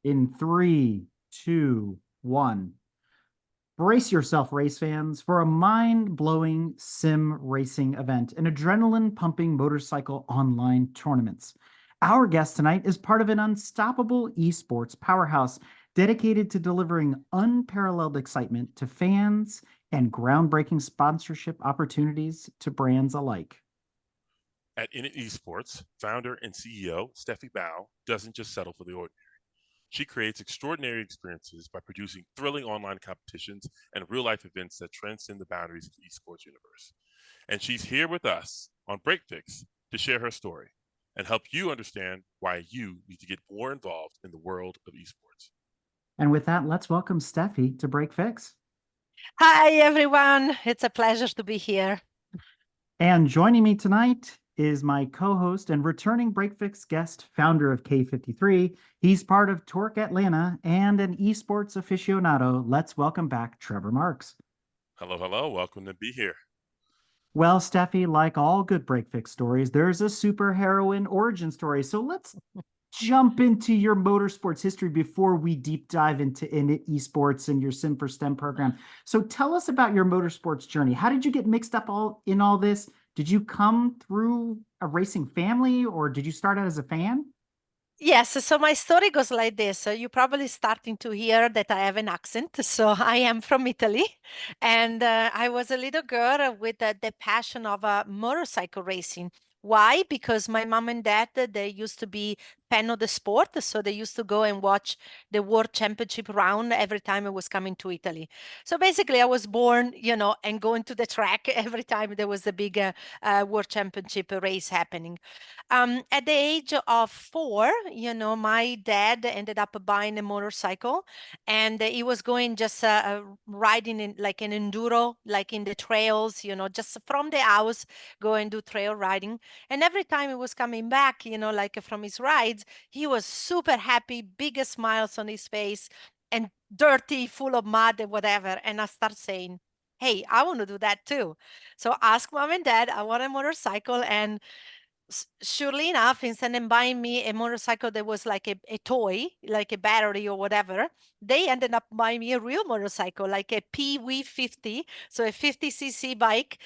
In three, two, one. Brace yourself, race fans, for a mind-blowing sim racing event, an adrenaline-pumping motorcycle online tournaments. Our guest tonight is part of an unstoppable esports powerhouse dedicated to delivering unparalleled excitement to fans and groundbreaking sponsorship opportunities to brands alike. At Init Esports, founder and CEO Stefy doesn't just settle for the ordinary. She creates extraordinary experiences by producing thrilling online competitions and real life events that transcend the boundaries of the esports universe. And she's here with us on Breakfix to share her story and help you understand why you need to get more involved in the world of esports. And with that, let's welcome Stefy to Break Fix. Hi, everyone. It's a pleasure to be here. And joining me tonight is my co-host and returning Breakfix guest, founder of K53. He's part of Torque Atlanta and an esports aficionado. Let's welcome back Trevor Marks. Hello, hello. Welcome to be here. Well, Stefy, like all good Breakfix stories, there's a superheroine origin story. So let's jump into your motorsports history before we deep dive into Init Esports and your Sim for STEM program. So tell us about your motorsports journey. How did you get mixed up in all this? Did you come through a racing family or did you start out as a fan? Yes, so my story goes like this. So you're probably starting to hear that I have an accent. So I am from Italy, and I was a little girl with the passion of motorcycle racing. Why? Because my mom and dad, they used to be fan of the sport, so they used to go and watch the World Championship round every time it was coming to Italy. So basically, I was born, and going to the track every time there was a big World Championship race happening. At the age of 4, my dad ended up buying a motorcycle, and he was going just riding in like an enduro, like in the trails, just from the house, go and do trail riding. And every time he was coming back, like from his rides, he was super happy, biggest smiles on his face, and dirty, full of mud and whatever. And I start saying, hey, I want to do that too. So ask mom and dad, I want a motorcycle. And surely enough, instead of buying me a motorcycle that was like a toy, like a battery or whatever, they ended up buying me a real motorcycle, like a PV50, so a 50cc bike,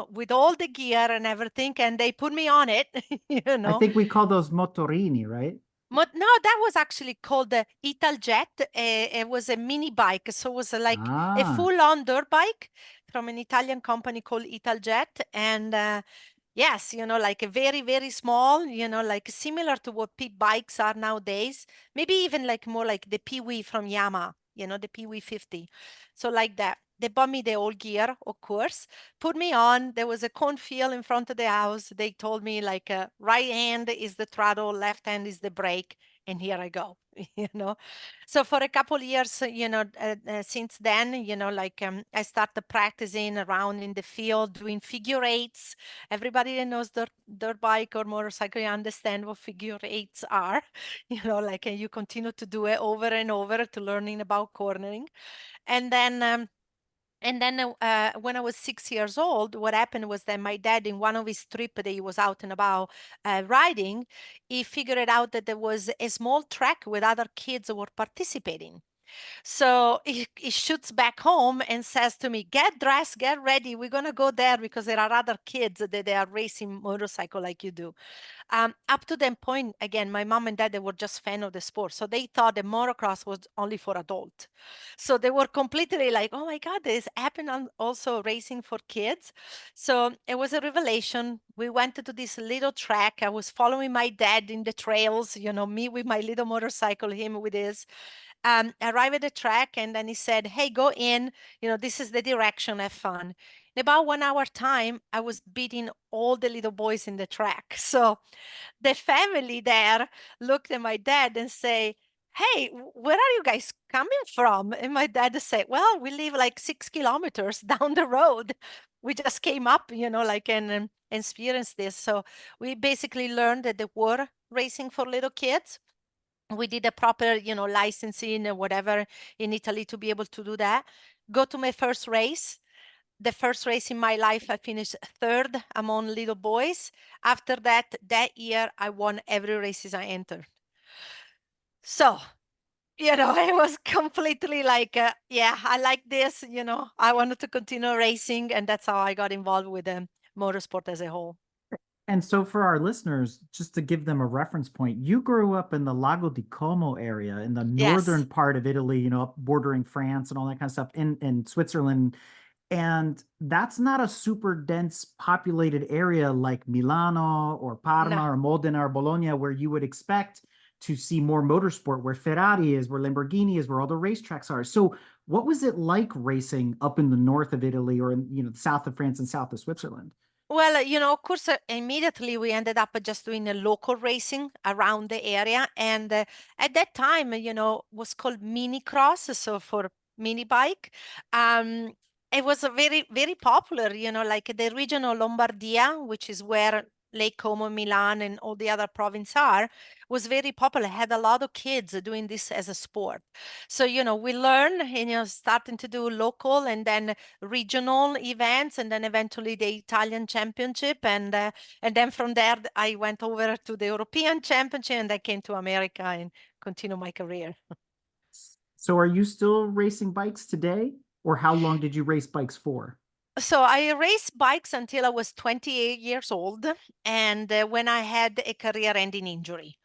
with all the gear and everything, and they put me on it, I think we call those motorini, right? No, that was actually called the Italjet. It was a mini bike, so it was like a Ah, full-on dirt bike from an Italian company called Italjet, and yes, like a very, very small, like similar to what pit bikes are nowadays. Maybe even like more like the Pee-wee from Yamaha, the Pee-wee 50. So like that. They bought me the old gear, of course, put me on. There was a cornfield in front of the house. They told me like right hand is the throttle, left hand is the brake, and here I go, So for a couple years, since then, I started practicing around in the field, doing figure eights. Everybody that knows dirt bike or motorcycle, you understand what figure eights are, and you continue to do it over and over to learning about cornering. And then, when I was 6 years old, what happened was that my dad, in one of his trip that he was out and about riding, he figured out that there was a small track with other kids who were participating. So he shoots back home and says to me, get dressed, get ready. We're going to go there because there are other kids that they are racing motorcycle like you do. Up to that point, again, my mom and dad, they were just fan of the sport. So they thought the motocross was only for adult. So they were completely like, oh my God, this happened on also racing for kids. So it was a revelation. We went to this little track. I was following my dad in the trails, me with my little motorcycle, him with his. Arrived at the track, and then he said, hey, go in, this is the direction, have fun. In about 1 hour time, I was beating all the little boys in the track. So the family there looked at my dad and say, hey, where are you guys coming from? And my dad said, well, we live like 6 kilometers down the road. We just came up, and experienced this. So we basically learned that there were racing for little kids. We did a proper, licensing or whatever in Italy to be able to do that. Go to my first race. The first race in my life, I finished third among little boys. After that year, I won every races I entered. So It was completely like, yeah, I like this, I wanted to continue racing, and that's how I got involved with motorsport as a whole. And so for our listeners, just to give them a reference point, you grew up in the Lago di Como area in the Yes. northern part of Italy, up bordering France and all that kind of stuff in Switzerland. And that's not a super dense populated area like Milano or No. Parma or Modena or Bologna, where you would expect to see more motorsport, where Ferrari is, where Lamborghini is, where all the racetracks are. So what was it like racing up in the north of Italy or in, the south of France and south of Switzerland? Well, of course, immediately we ended up just doing a local racing around the area. And at that time, was called mini cross, so for mini bike. Um, it was a very, very popular, like the regional Lombardia, which is where Lake Como, Milan, and all the other provinces are, was very popular. Had a lot of kids doing this as a sport. So, we learn, and, starting to do local and then regional events, and then eventually the Italian championship, and then from there I went over to the European championship, and I came to America and continue my career. So are you still racing bikes today? Or how long did you race bikes for? So I raced bikes until I was 28 years old, and when I had a career-ending injury.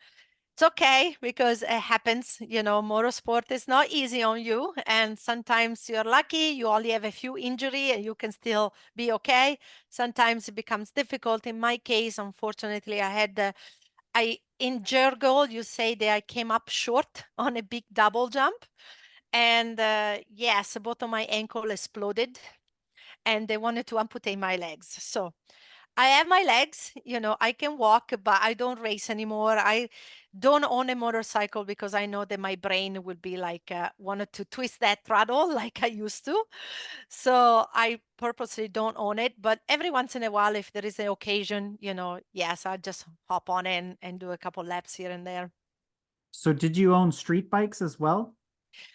It's okay because it happens. Motorsport is not easy on you, and sometimes you're lucky, you only have a few injury and you can still be okay. Sometimes it becomes difficult. In my case, unfortunately, I in Jergol, you say that I came up short on a big double jump, and yes, both of my ankle exploded, and they wanted to amputate my legs. So I have my legs, I can walk, but I don't race anymore. I don't own a motorcycle because I know that my brain would be like, wanted to twist that throttle like I used to. So I purposely don't own it. But every once in a while, if there is an occasion, yes, I just hop on and do a couple laps here and there. So did you own street bikes as well?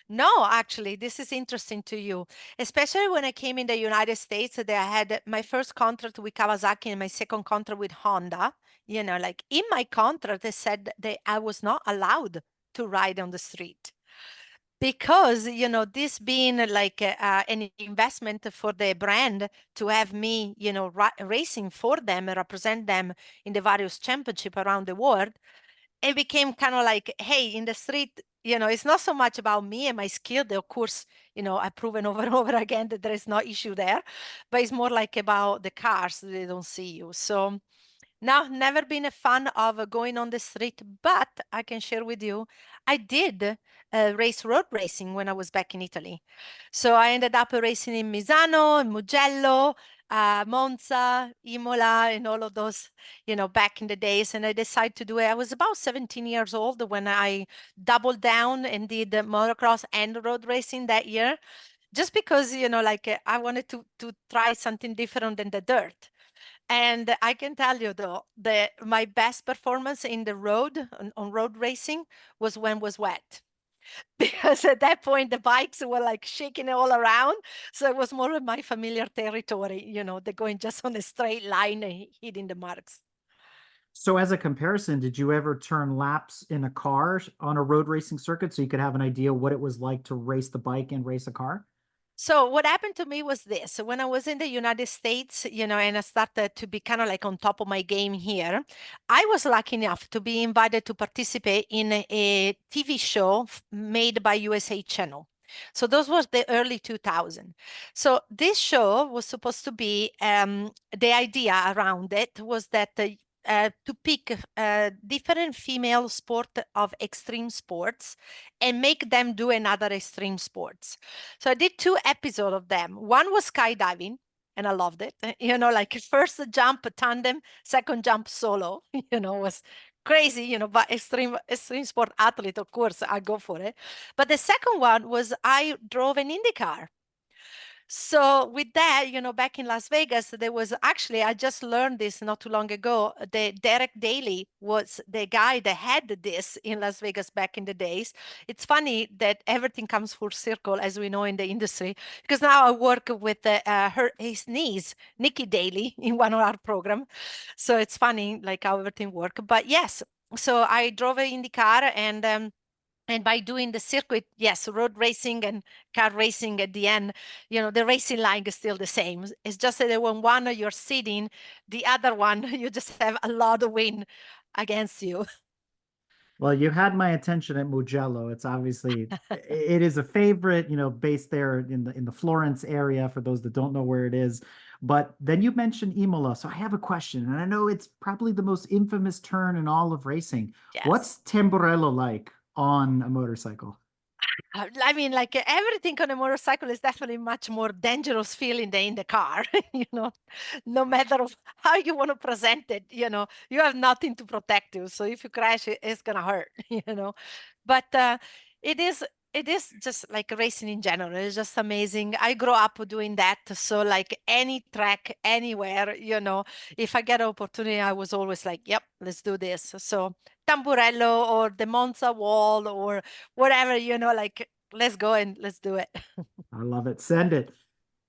No, actually, this is interesting to you, especially when I came in the United States. That I had my first contract with Kawasaki and my second contract with Honda. Like in my contract, they said that I was not allowed to ride on the street because this being like an investment for the brand to have me racing for them and represent them in the various championship around the world. It became kind of like, hey, in the street, it's not so much about me and my skill. Of course, I've proven over and over again that there is no issue there, but it's more like about the cars. They don't see you. So no, never been a fan of going on the street, but I can share with you, I did race road racing when I was back in Italy. So I ended up racing in Misano, in Mugello, Monza, Imola, and all of those, back in the days. And I decided to do it. I was about 17 years old when I doubled down and did motocross and road racing that year, just because, like I wanted to try something different than the dirt. And I can tell you though, my best performance in the road on road racing was when was wet. Because at that point the bikes were like shaking all around. So it was more of my familiar territory, they're going just on a straight line and hitting the marks. So as a comparison, did you ever turn laps in a car on a road racing circuit so you could have an idea what it was like to race the bike and race a car? So what happened to me was this. So when I was in the United States, and I started to be kind of like on top of my game here, I was lucky enough to be invited to participate in a TV show made by USA Channel. So those was the early 2000. So this show was supposed to be, the idea around it was that to pick different female sport of extreme sports and make them do another extreme sports. So I did 2 episodes of them. One was skydiving, and I loved it. Like first jump tandem, second jump solo, was crazy, but extreme sport athlete, of course, I go for it. But the second one was I drove an Indy car. So with that, back in Las Vegas, there was actually, I just learned this not too long ago. The Derek Daly was the guy that had this in Las Vegas back in the days. It's funny that everything comes full circle, as we know in the industry, because now I work with his niece, Nikki Daly, in one of our program. So it's funny, like how everything work. But yes, so I drove an Indy car, and And by doing the circuit, yes, road racing and car racing at the end, the racing line is still the same. It's just that when one you're sitting, the other one, you just have a lot of wind against you. Well, you had my attention at Mugello. It's obviously it is a favorite, based there in the Florence area for those that don't know where it is. But then you mentioned Imola, so I have a question, and I know it's probably the most infamous turn in all of racing. Yes. What's Tamburello like on a motorcycle? I mean, like everything on a motorcycle is definitely much more dangerous feeling than in the car, no matter of how you want to present it, you have nothing to protect you. So if you crash, it's gonna hurt, But it is it is just like racing in general. It's just amazing. I grew up doing that. So like any track, anywhere, if I get an opportunity, I was always like, yep, let's do this. So Tamburello or the Monza wall or whatever, like let's go and let's do it. I love it. Send it.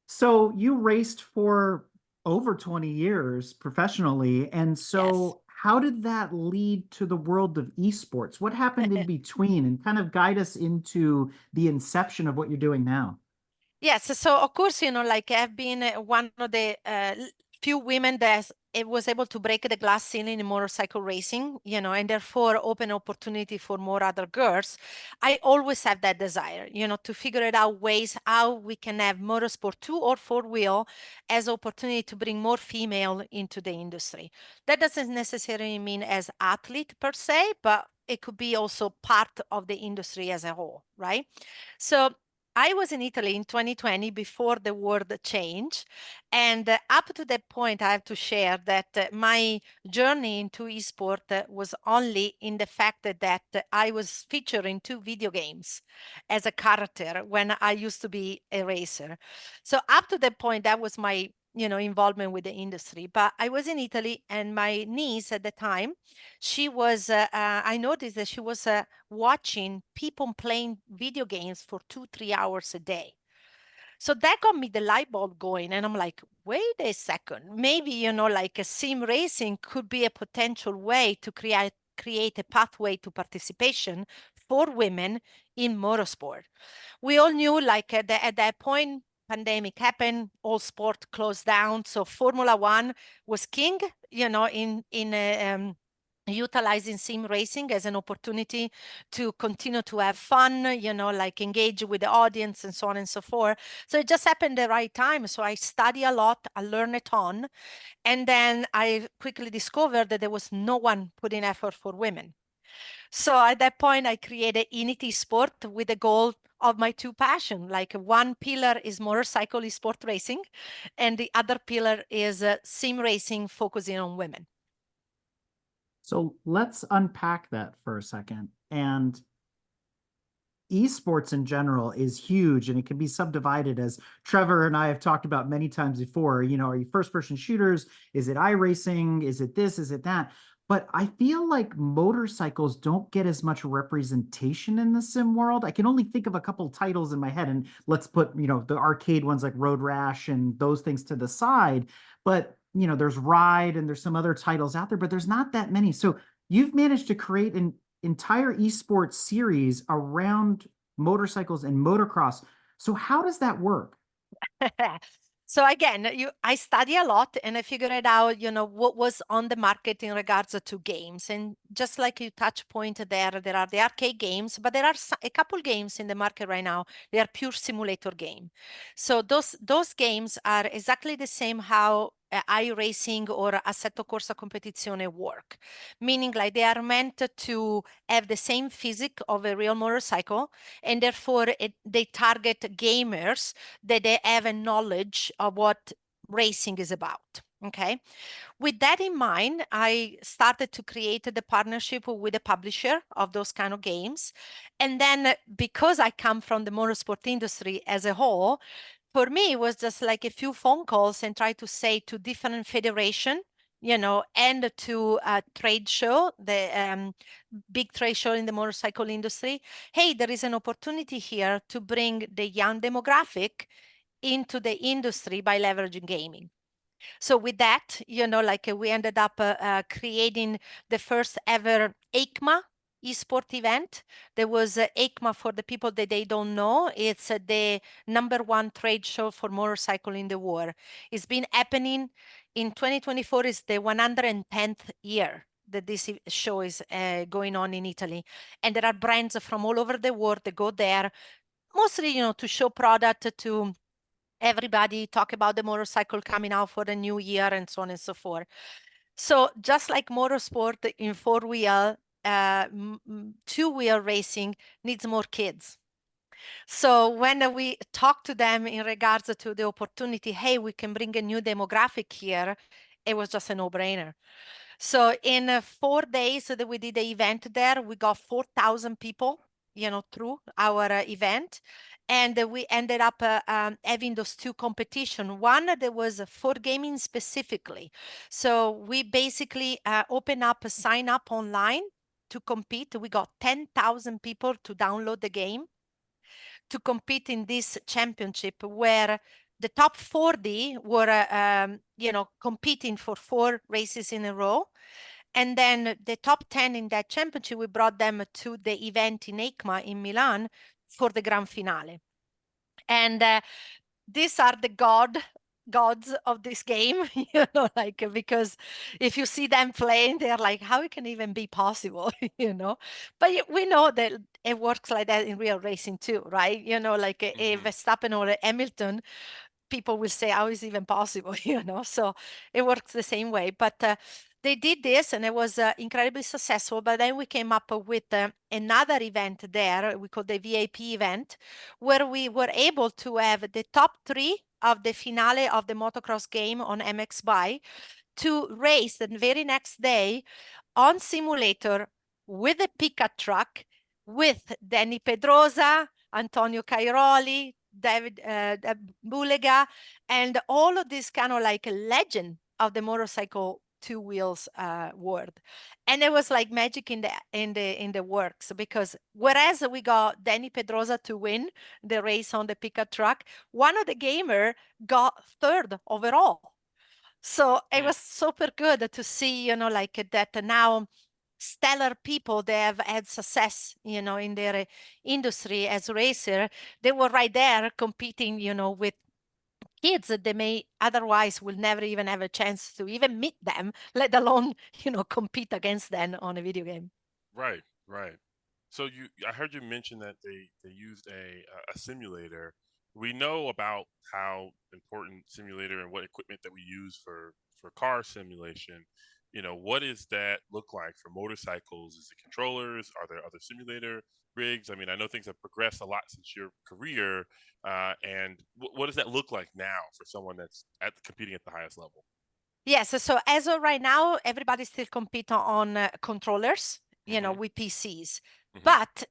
So you raced for over 20 years professionally. And Yes. so how did that lead to the world of esports? What happened in between and kind of guide us into the inception of what you're doing now? Yes, so of course, like I've been one of the few women that it was able to break the glass ceiling in motorcycle racing, and therefore open opportunity for more other girls. I always have that desire, to figure it out ways how we can have motorsport 2 or 4 wheel as opportunity to bring more female into the industry. That doesn't necessarily mean as athlete per se, but it could be also part of the industry as a whole, right? So I was in Italy in 2020 before the world changed. And up to that point, I have to share that my journey into esport was only in the fact that I was featured in 2 video games as a character when I used to be a racer. So up to that point, that was my involvement with the industry. But I was in Italy, and my niece at the time, she was. I noticed that she was watching people playing video games for 2 3 hours a day. So that got me the light bulb going, and I'm like, wait a second, maybe like a sim racing could be a potential way to create a pathway to participation for women in motorsport. We all knew like at that point pandemic happened, all sport closed down, so Formula 1 was king, in utilizing sim racing as an opportunity to continue to have fun, like engage with the audience and so on and so forth. So it just happened the right time. So I study a lot, I learn a ton, and then I quickly discovered that there was no one putting effort for women. So at that point, I created Inity Sport with the goal of my two passion. Like one pillar is motorcycle sport racing, and the other pillar is sim racing, focusing on women. So let's unpack that for a second. And esports in general is huge and it can be subdivided, as Trevor and I have talked about many times before. Are you first person shooters? Is it iRacing? Is it this? Is it that? But I feel like motorcycles don't get as much representation in the sim world. I can only think of a couple titles in my head, and let's put, the arcade ones like Road Rash and those things to the side. But, there's Ride and there's some other titles out there, but there's not that many. So you've managed to create an entire esports series around motorcycles and motocross. So how does that work? So again, I study a lot and I figured out, what was on the market in regards to games. And just like you touch point there are the arcade games, but there are a couple games in the market right now. They are pure simulator game. So those games are exactly the same how iRacing or Assetto Corsa Competizione work, meaning like they are meant to have the same physics of a real motorcycle, and therefore they target gamers that they have a knowledge of what racing is about. Okay. With that in mind, I started to create the partnership with the publisher of those kind of games. And then because I come from the motorsport industry as a whole, for me, it was just like a few phone calls and try to say to different federation, and to a trade show, the big trade show in the motorcycle industry. Hey, there is an opportunity here to bring the young demographic into the industry by leveraging gaming. So with that, like we ended up creating the first ever EICMA esport event. There was EICMA, for the people that they don't know. It's the #1 trade show for motorcycle in the world. It's been happening in 2024. Is the 110th year that this show is going on in Italy. And there are brands from all over the world that go there, mostly, to show product to everybody, talk about the motorcycle coming out for the new year and so on and so forth. So just like motorsport in four-wheel, two-wheel racing needs more kids. So when we talk to them in regards to the opportunity, hey, we can bring a new demographic here, it was just a no-brainer. So in 4 days that we did the event there, we got 4,000 people, through our event. And we ended up having those two competitions. One that was for gaming specifically. So we basically open up a sign up online to compete. We got 10,000 people to download the game to compete in this championship, where the top 40 were, competing for 4 races in a row. And then the top 10 in that championship, we brought them to the event in EICMA in Milan for the grand finale. And these are the gods of this game, because if you see them playing, they're like, how it can even be possible, But we know that it works like that in real racing too, right? Like a Verstappen or a Hamilton, people will say, how is it even possible, So it works the same way. But they did this, and it was incredibly successful. But then we came up with another event there, we call the VIP event, where we were able to have the top 3 of the finale of the motocross game on MX Bike to race the very next day on simulator with a pickup truck with Danny Pedrosa, Antonio Cairoli, David Bulega, and all of this kind of like a legend of the motorcycle two wheels world. And it was like magic in the works, because whereas we got Danny Pedrosa to win the race on the pickup truck, one of the gamer got 3rd overall. So it was super good to see, like that now stellar people, they have had success, in their industry as racer. They were right there competing, with kids that they may otherwise will never even have a chance to even meet them, let alone, compete against them on a video game. Right, right. So I heard you mention that they used a simulator. We know about how important simulator and what equipment that we use for car simulation. What does that look like for motorcycles? Is it controllers? Are there other simulator rigs? I mean, I know things have progressed a lot since your career. And what does that look like now for someone that's competing at the highest level? Yes, so as of right now, everybody still compete on controllers, with PCs. But,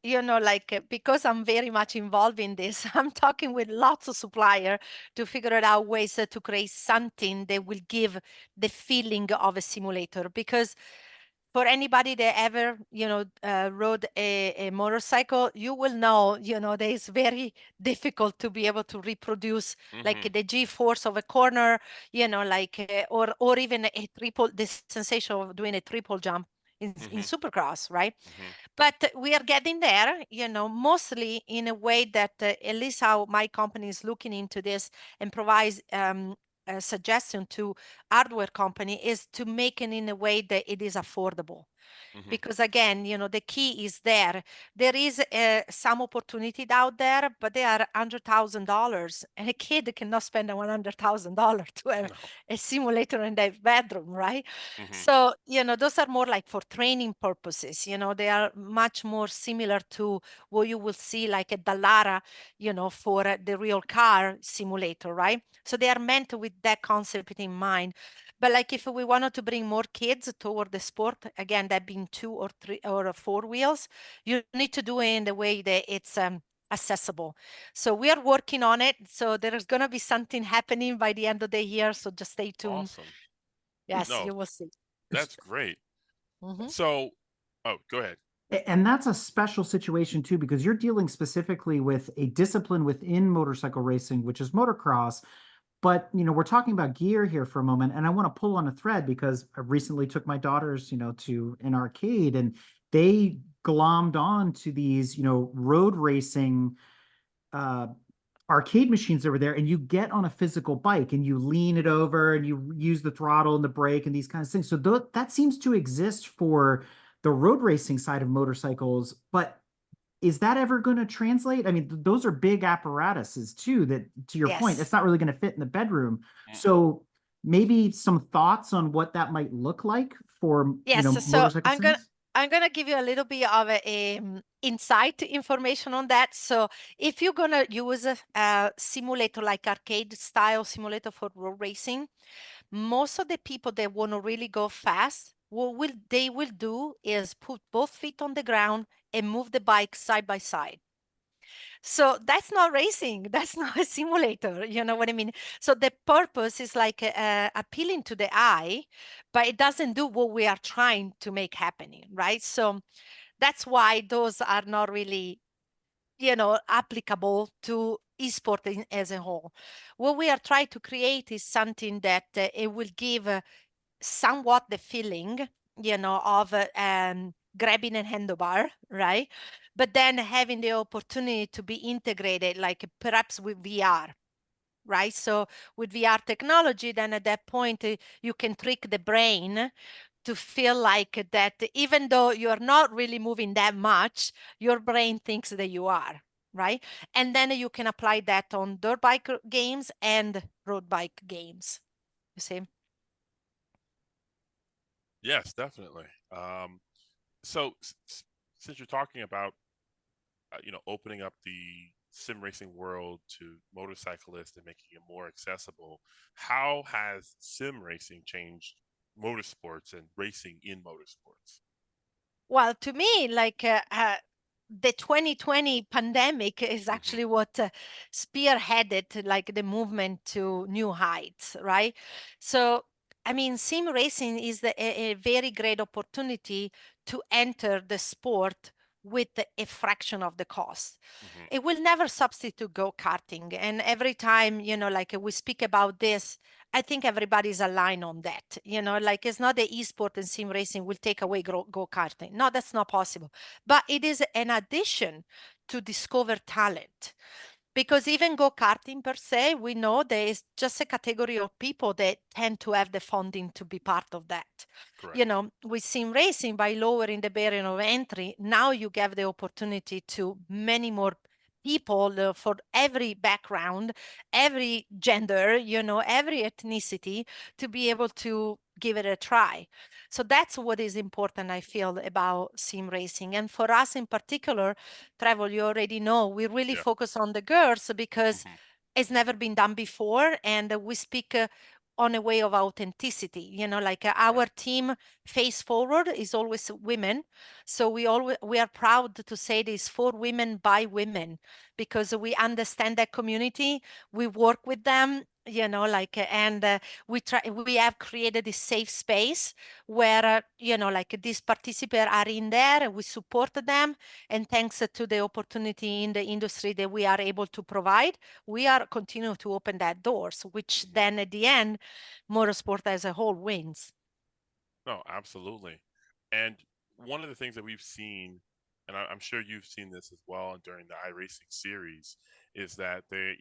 because I'm very much involved in this, I'm talking with lots of supplier to figure out ways to create something that will give the feeling of a simulator. Because for anybody that ever, rode a motorcycle, you will know, that it's very difficult to be able to reproduce like the G-force of a corner, or even the sensation of doing a triple jump in Supercross, right? But we are getting there, mostly in a way that at least how my company is looking into this and provides a suggestion to hardware company is to make it in a way that it is affordable. Because again, the key is there. There is some opportunity out there, but they are $100,000, and a kid cannot spend $100,000 to have No. a simulator in their bedroom, right? So, those are more like for training purposes. They are much more similar to what you will see like a Dallara, for the real car simulator, right? So they are meant with that concept in mind. But like if we wanted to bring more kids toward the sport, again, that being 2 or 3 or 4 wheels, you need to do it in the way that it's accessible. So we are working on it. So there is going to be something happening by the end of the year. So just stay tuned. Awesome. Yes, No, you will see. that's great. Mhm. So, go ahead. And that's a special situation too, because you're dealing specifically with a discipline within motorcycle racing, which is motocross. But, we're talking about gear here for a moment, and I want to pull on a thread because I recently took my daughters, to an arcade, and they glommed on to these, road racing uh, arcade machines over there, and you get on a physical bike and you lean it over and you use the throttle and the brake and these kinds of things. So that seems to exist for the road racing side of motorcycles, but is that ever going to translate? I mean, those are big apparatuses too, that to your point, it's Yes. not really going to fit in the bedroom. Mm-mm. So maybe some thoughts on what that might look like for, Yes, so motorcycle sims? I'm gonna give you a little bit of a, insight information on that. So if you're gonna use a simulator like arcade style simulator for road racing, most of the people that want to really go fast, what will they will do is put both feet on the ground and move the bike side by side. So that's not racing. That's not a simulator. You know what I mean? So the purpose is like appealing to the eye, but it doesn't do what we are trying to make happening, right? So that's why those are not really, applicable to esport as a whole. What we are trying to create is something that it will give somewhat the feeling, of grabbing a handlebar, right? But then having the opportunity to be integrated, like perhaps with VR, right? So with VR technology, then at that point, you can trick the brain to feel like that even though you're not really moving that much, your brain thinks that you are, right? And then you can apply that on dirt bike games and road bike games. You see? Yes, definitely. So since you're talking about opening up the sim racing world to motorcyclists and making it more accessible, how has sim racing changed motorsports and racing in motorsports? Well, to me, like the 2020 pandemic is Hmm. actually what spearheaded like the movement to new heights, right? So, I mean, sim racing is a very great opportunity to enter the sport with a fraction of the cost. Hmm. It will never substitute go karting. And every time, like we speak about this, I think everybody's aligned on that. Like it's not the esport and sim racing will take away go karting. No, that's not possible. But it is an addition to discover talent. Because even go karting per se, we know there is just a category of people that tend to have the funding to be part of that. Correct. With sim racing, by lowering the barrier of entry, now you give the opportunity to many more people for every background, every gender, every ethnicity to be able to give it a try. So that's what is important, I feel, about sim racing. And for us in particular, Travel, you already know, we really Yeah. focus on the girls because Hmm. it's never been done before. And we speak on a way of authenticity, like our Right. team face forward is always women. So we are proud to say this for women by women because we understand that community. We work with them, and we have created this safe space where, like these participants are in there and we support them, and thanks to the opportunity in the industry that we are able to provide, we are continue to open that doors, which Hmm. then at the end, motorsport as a whole wins. No, absolutely. And one of the things that we've seen, and I'm sure you've seen this as well during the iRacing series, is that they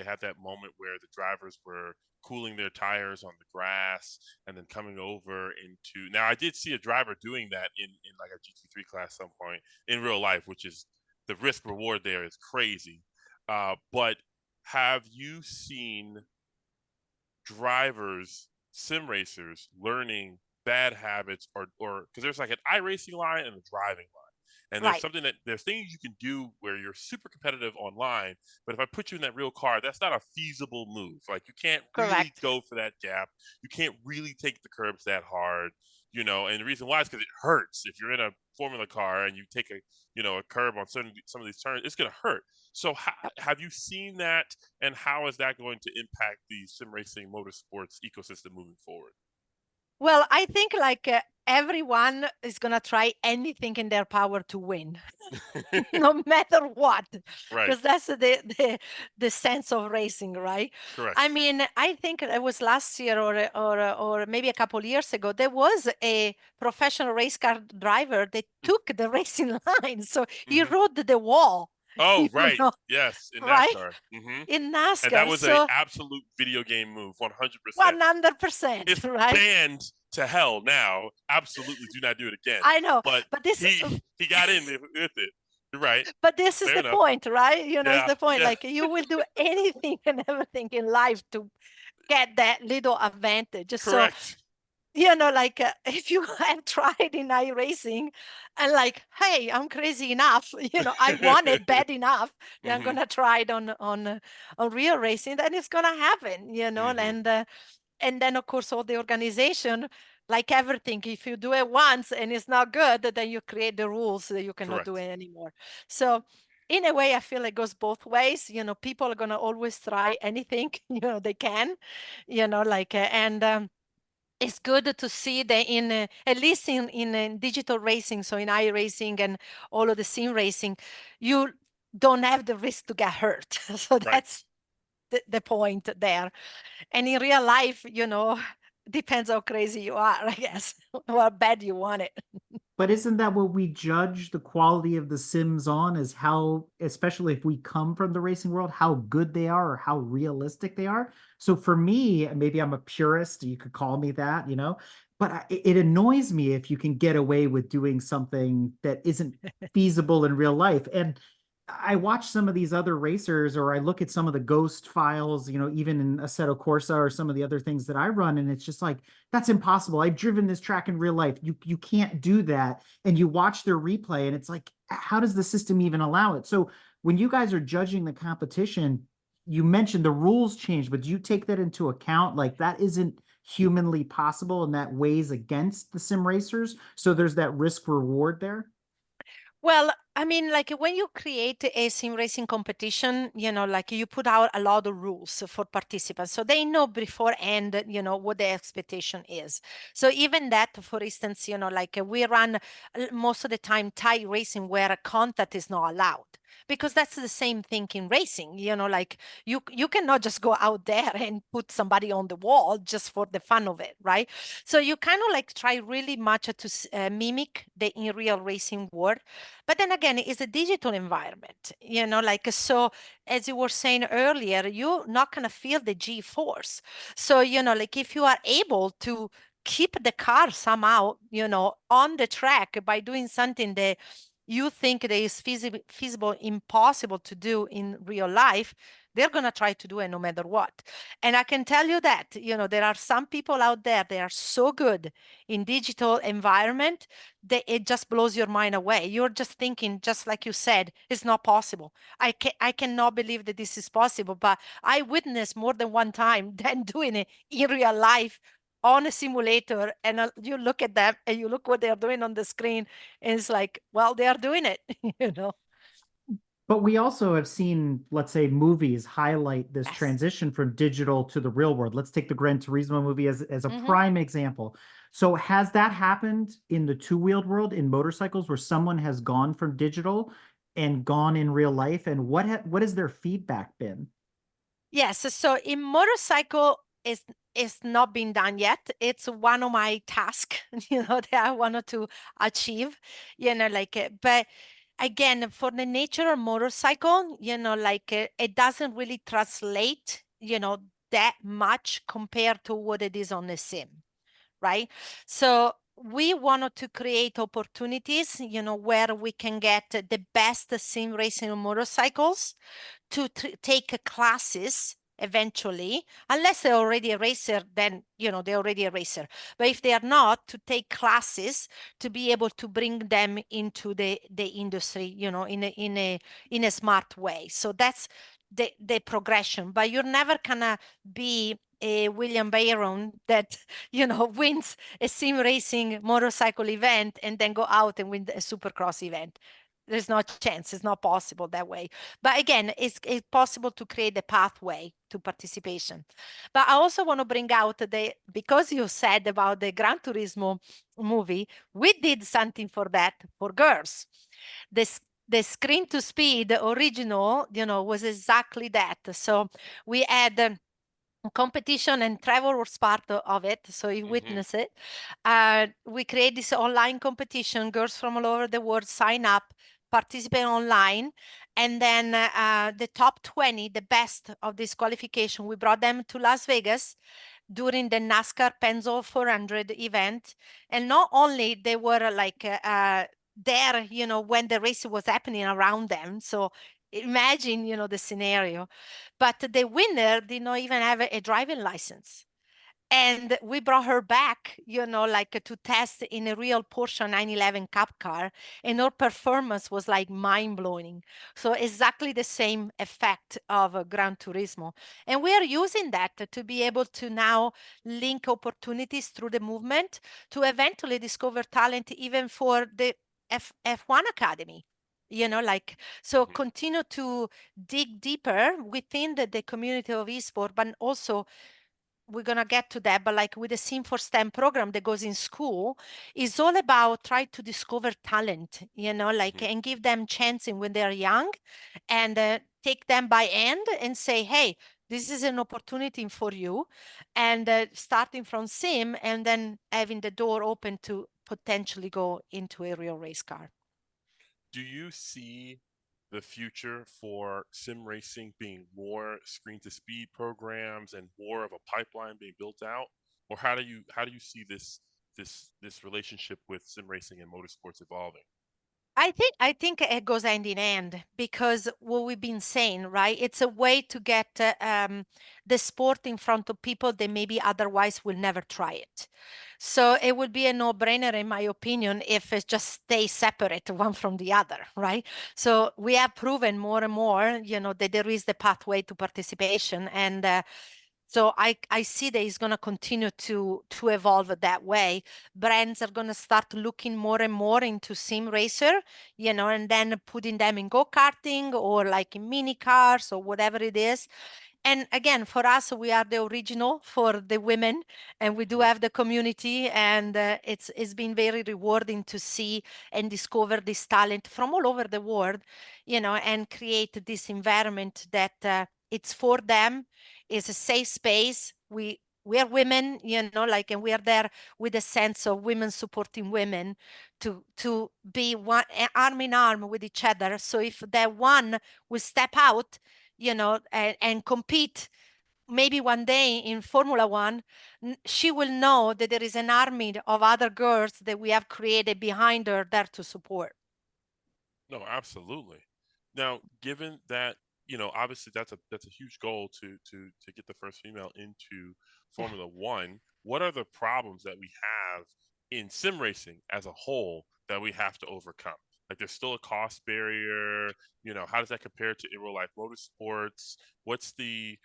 had that moment where the drivers were cooling their tires on the grass and then coming over into. Now, I did see a driver doing that in like a GT3 class some point in real life, which is the risk reward there is crazy. But have you seen drivers, sim racers learning bad habits or because there's like an iRacing line and a driving line. And Right, there's things you can do where you're super competitive online, but if I put you in that real car, that's not a feasible move. Like you can't really correct. go for that gap. You can't really take the curbs that hard, and the reason why is because it hurts. If you're in a formula car and you take a curb on some of these turns, it's gonna hurt. So have you seen that, and how is that going to impact the sim racing motorsports ecosystem moving forward? Well, I think like everyone is gonna try anything in their power to win, no matter what, Right. because that's the sense of racing, right? Correct. I mean, I think it was last year or maybe a couple years ago, there was a professional race car driver that took the racing line, so he Hmm. rode the wall, Oh, you right. know, Yes, in right? NASCAR. Hmm. In And that NASCAR, was a so absolute video game move, 100%. 100%, It's right? banned to hell now. Absolutely, do not do it again. I know, But but this he got in with it. You're right. but this is Fair the enough. point, right? It's Yeah. the point. Yeah. Like you will do anything and everything in life to get that little advantage. So, Correct. like if you have tried in iRacing and like, hey, I'm crazy enough, I want it bad enough, I'm Hmm. gonna try it on real racing, then it's gonna happen, Hmm. and then of course all the organization, like everything, if you do it once and it's not good, then you create the rules that you cannot do Correct. it anymore. So in a way, I feel it goes both ways. People are going to always try anything they can, and it's good to see that in at least in digital racing, so in iRacing and all of the sim racing, you don't have the risk to get hurt. So Right. that's the point there. And in real life, depends how crazy you are, I guess, or bad you want it. But isn't that what we judge the quality of the Sims on, is how, especially if we come from the racing world, how good they are or how realistic they are? So for me, maybe I'm a purist, you could call me that, but it annoys me if you can get away with doing something that isn't feasible in real life. And I watch some of these other racers, or I look at some of the ghost files, even in Assetto Corsa or some of the other things that I run, and it's just like, that's impossible. I've driven this track in real life. You can't do that. And you watch their replay, and it's like, how does the system even allow it? So when you guys are judging the competition, you mentioned the rules change, but do you take that into account? Like that isn't humanly possible, and that weighs against the sim racers. So there's that risk reward there. Well, I mean, like when you create a sim racing competition, like you put out a lot of rules for participants. So they know beforehand, what the expectation is. So even that, for instance, like we run most of the time tie racing where a contact is not allowed. Because that's the same thing in racing, like you cannot just go out there and put somebody on the wall just for the fun of it, right? So you kind of like try really much to mimic the in real racing world, but then again, it's a digital environment, like so as you were saying earlier, you're not gonna feel the G force. So, like if you are able to keep the car somehow, on the track by doing something that you think that is feasible, impossible to do in real life, they're going to try to do it no matter what. And I can tell you that, there are some people out there, they are so good in digital environment that it just blows your mind away. You're just thinking, just like you said, it's not possible. I cannot believe that this is possible, but I witnessed more than one time than doing it in real life on a simulator, and you look at them and you look what they're doing on the screen, and it's like, well, they are doing it, you know. But we also have seen, let's say, movies highlight this Yes. transition from digital to the real world. Let's take the Gran Turismo movie as a Hmm. prime example. So has that happened in the two-wheeled world in motorcycles where someone has gone from digital and gone in real life? And what has their feedback been? Yes, so in motorcycle is not been done yet. It's one of my tasks, that I wanted to achieve, but again, for the nature of motorcycle, it doesn't really translate, that much compared to what it is on the sim, right? So we wanted to create opportunities, where we can get the best sim racing motorcycles to take classes eventually, unless they're already a racer, then they're already a racer. But if they are not, to take classes to be able to bring them into the industry, in a smart way. So that's the progression. But you're never gonna be a William Byron that wins a sim racing motorcycle event and then go out and win a supercross event. there's no chance. It's not possible that way. But again, it's possible to create a pathway to participation. But I also want to bring out because you said about the Gran Turismo movie, we did something for that for girls. The Screen to Speed original, was exactly that. So we had competition, and Trevor was part of it, so he witnessed it. We create this online competition. Girls from all over the world sign up, participate online, and then the top 20, the best of this qualification, we brought them to Las Vegas during the NASCAR Pennzoil 400 event. And not only they were like there, when the race was happening around them. So imagine, the scenario. But the winner did not even have a driving license. And we brought her back, like to test in a real Porsche 911 Cup car, and her performance was like mind blowing. So exactly the same effect of Gran Turismo. And we are using that to be able to now link opportunities through the movement to eventually discover talent even for the F1 Academy. So continue to dig deeper within the community of esport, but also we're going to get to that, but like with the Sim for STEM program that goes in school, is all about try to discover talent, and give them chancing when they're young, and take them by hand and say, hey, this is an opportunity for you. And starting from Sim and then having the door open to potentially go into a real race car. Do you see the future for sim racing being more screen to speed programs and more of a pipeline being built out, or how do you see this relationship with sim racing and motorsports evolving? I think it goes hand in hand, because what we've been saying, right? It's a way to get the sport in front of people that maybe otherwise will never try it. So it would be a no-brainer, in my opinion, if it just stays separate one from the other, right? So we have proven more and more, that there is the pathway to participation, and so I see that it's going to continue to evolve that way. Brands are going to start looking more and more into sim racer, and then putting them in go-karting or like in mini cars or whatever it is. And again, for us, we are the original for the women, and we do have the community, and it's been very rewarding to see and discover this talent from all over the world, and create this environment that it's for them, is a safe space. We are women, and we are there with a sense of women supporting women to be one arm in arm with each other. So if that one will step out, and compete maybe one day in Formula One, she will know that there is an army of other girls that we have created behind her there to support. No, absolutely. Now, given that, obviously that's a huge goal to get the first female into Yeah. Formula One. What are the problems that we have in sim racing as a whole that we have to overcome? Like, there's still a cost barrier. How does that compare to in real life motorsports? What do we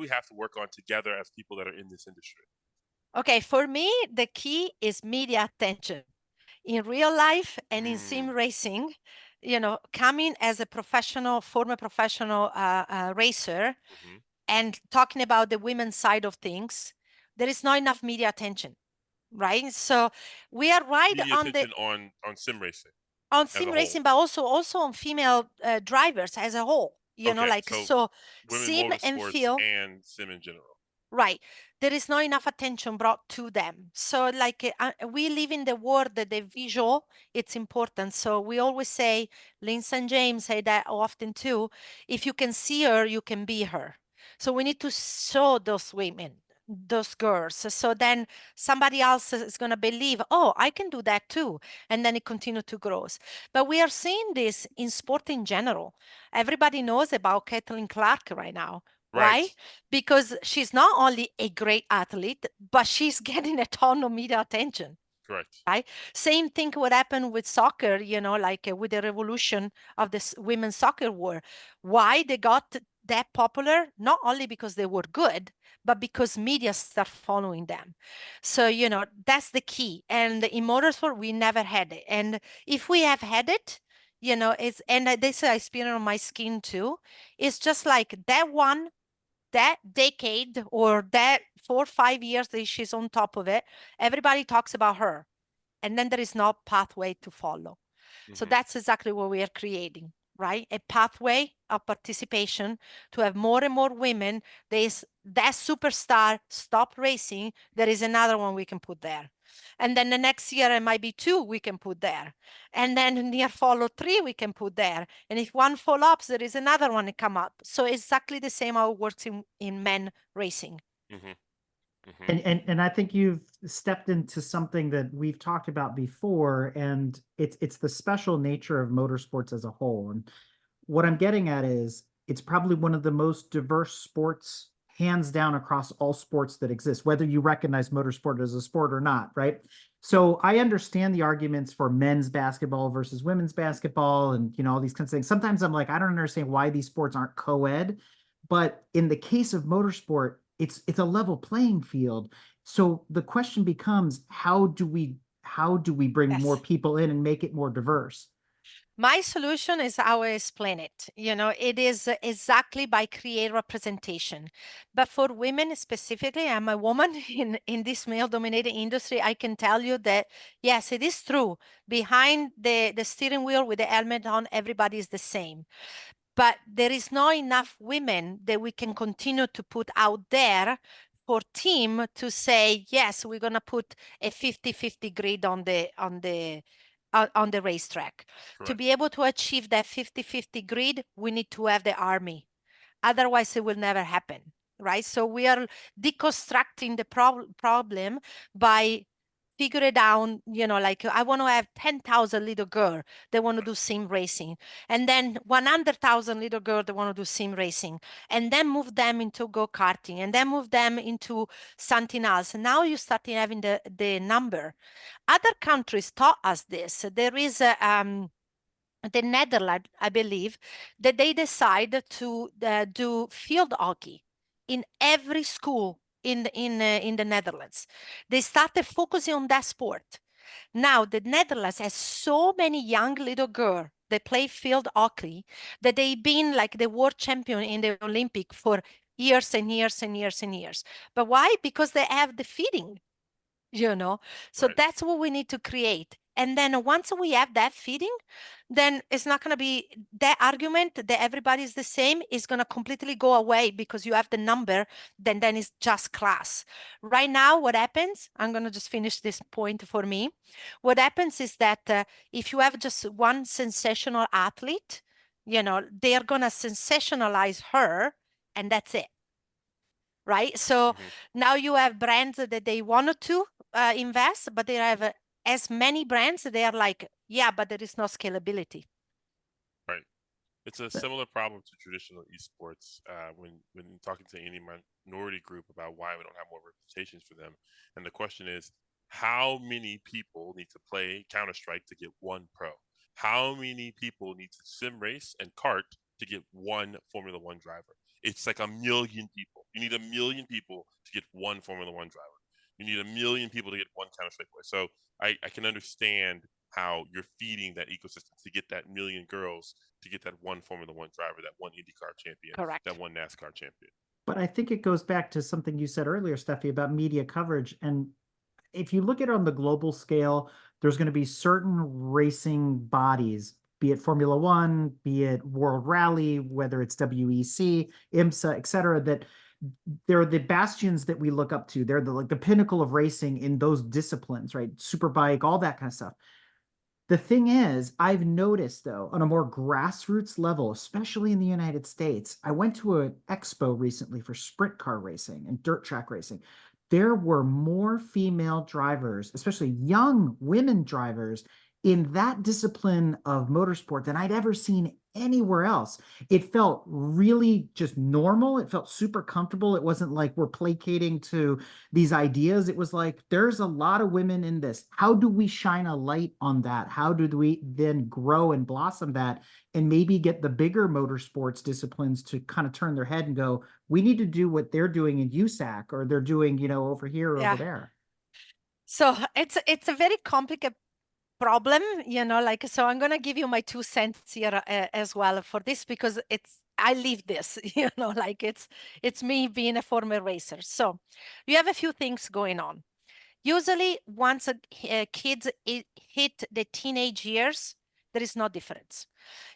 have to work on together as people that are in this industry? Okay, for me, the key is media attention. In real life and in sim Mm, racing, coming as a professional, former professional racer, hmm and talking about the women's side of things, there is not enough media attention, right? So we are right Media on the attention on sim racing on as sim a whole. racing, but also on female drivers as a whole. Okay, Like so so, women sim and motorsports feel. and sim in general. Right. There is not enough attention brought to them. So, like, we live in the world that the visual, it's important. So, we always say, Lindsay and James say that often too, if you can see her, you can be her. So, we need to show those women, those girls. So then somebody else is going to believe, oh, I can do that too. And then it continue to grow. But we are seeing this in sport in general. Everybody knows about Kathleen Clark right now. Why? Right. Because she's not only a great athlete, but she's getting a ton of media attention. Correct. Right? Same thing what happened with soccer, like with the revolution of this women's soccer war. Why they got that popular, not only because they were good, but because media start following them. So, that's the key. And in motorsport, we never had it. And if we have had it, this I experience on my skin too. It's just like that decade or that 4 or 5 years that she's on top of it, everybody talks about her. And then there is no pathway to follow. So that's exactly what we are creating, right? A pathway of participation to have more and more women. There's that superstar stop racing. There is another one we can put there. And then the next year, it might be 2 we can put there. And then near follow 3 we can put there. And if one fall off, there is another one to come up. So exactly the same how it works in men racing. And I think you've stepped into something that we've talked about before, and it's the special nature of motorsports as a whole. And what I'm getting at is it's probably one of the most diverse sports, hands down, across all sports that exist, whether you recognize motorsport as a sport or not, right? So I understand the arguments for men's basketball versus women's basketball and all these kinds of things. Sometimes I'm like, I don't understand why these sports aren't co-ed. But in the case of motorsport, it's a level playing field. So the question becomes, how do we bring more Yes. people in and make it more diverse? My solution is how I explain it. It is exactly by create representation. But for women specifically, I'm a woman in this male dominated industry. I can tell you that, yes, it is true. Behind the steering wheel with the helmet on, everybody is the same. But there is not enough women that we can continue to put out there for team to say, yes, we're going to put a 50-50 grid on the racetrack. To be able to achieve that 50-50 grid, we need to have the army. Otherwise, it will never happen, right? So we are deconstructing the problem by figure it out, like I want to have 10,000 little girl that want to do sim racing, and then 100,000 little girl that want to do sim racing, and then move them into go-karting, and then move them into something else. And now you start having the number. Other countries taught us this. There is the Netherlands, I believe, that they decide to do field hockey in every school in the Netherlands. They started focusing on that sport. Now the Netherlands has so many young little girls that play field hockey that they've been like the world champion in the Olympic for years and years and years and years. But why? Because they have the feeding. So that's what we need to create. And then once we have that feeding, then it's not going to be that argument that everybody's the same is going to completely go away because you have the number, then it's just class. Right now, what happens, I'm going to just finish this point for me. What happens is that if you have just one sensational athlete, they're going to sensationalize her, and that's it. Right? So now you have brands that they wanted to invest, but they have as many brands. They are like, yeah, but there is no scalability. Right. It's a similar problem to traditional esports when talking to any minority group about why we don't have more representations for them. And the question is, how many people need to play Counter-Strike to get one pro? How many people need to sim race and kart to get one Formula One driver? It's like 1 million people. You need 1 million people to get one Formula One driver. You need 1 million people to get one Counter-Strike player. So I can understand how you're feeding that ecosystem to get that 1 million girls to get that one Formula One driver, that one IndyCar champion, Correct. that one NASCAR champion. But I think it goes back to something you said earlier, Steffi, about media coverage. And if you look at it on the global scale, there's going to be certain racing bodies, be it Formula One, be it World Rally, whether it's WEC, IMSA, et cetera, that they're the bastions that we look up to. They're the pinnacle of racing in those disciplines, right? Superbike, all that kind of stuff. The thing is, I've noticed though, on a more grassroots level, especially in the United States, I went to an expo recently for sprint car racing and dirt track racing. There were more female drivers, especially young women drivers, in that discipline of motorsport than I'd ever seen anywhere else. It felt really just normal. It felt super comfortable. It wasn't like we're placating to these ideas. It was like, there's a lot of women in this. How do we shine a light on that? How do we then grow and blossom that and maybe get the bigger motorsports disciplines to kind of turn their head and go, we need to do what they're doing in USAC or they're doing, over here or over there. So it's a very complicated problem, so I'm going to give you my 2 cents here as well for this, because I live this, it's me being a former racer. So you have a few things going on. Usually once kids hit the teenage years, there is no difference.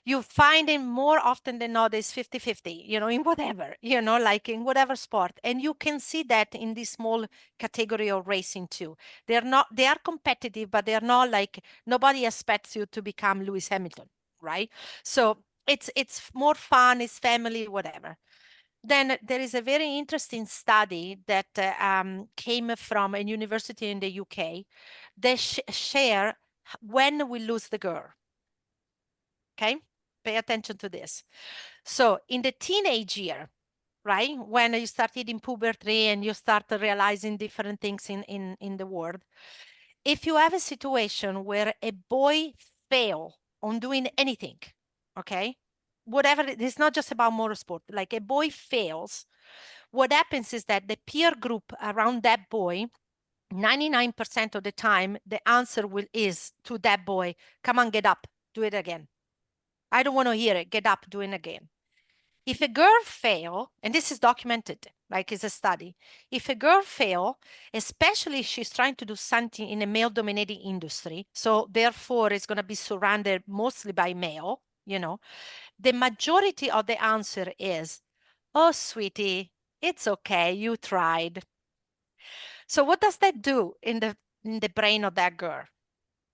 You find it more often than not is 50-50, in whatever, in whatever sport. And you can see that in this small category of racing too. They are competitive, but they're not like, nobody expects you to become Lewis Hamilton, right? So it's more fun, it's family, whatever. Then there is a very interesting study that came from a university in the UK. They share when we lose the girl. Okay, pay attention to this. So in the teenage year, right, when you start hitting puberty and you start realizing different things in the world, if you have a situation where a boy fail on doing anything, okay, whatever, it's not just about motorsport, like a boy fails, what happens is that the peer group around that boy, 99% of the time, the answer is to that boy, come on, get up, do it again. I don't want to hear it. Get up, do it again. If a girl fail, and this is documented, like it's a study, if a girl fail, especially if she's trying to do something in a male-dominated industry, so therefore it's going to be surrounded mostly by male, the majority of the answer is, oh, sweetie, it's okay, you tried. So what does that do in the brain of that girl?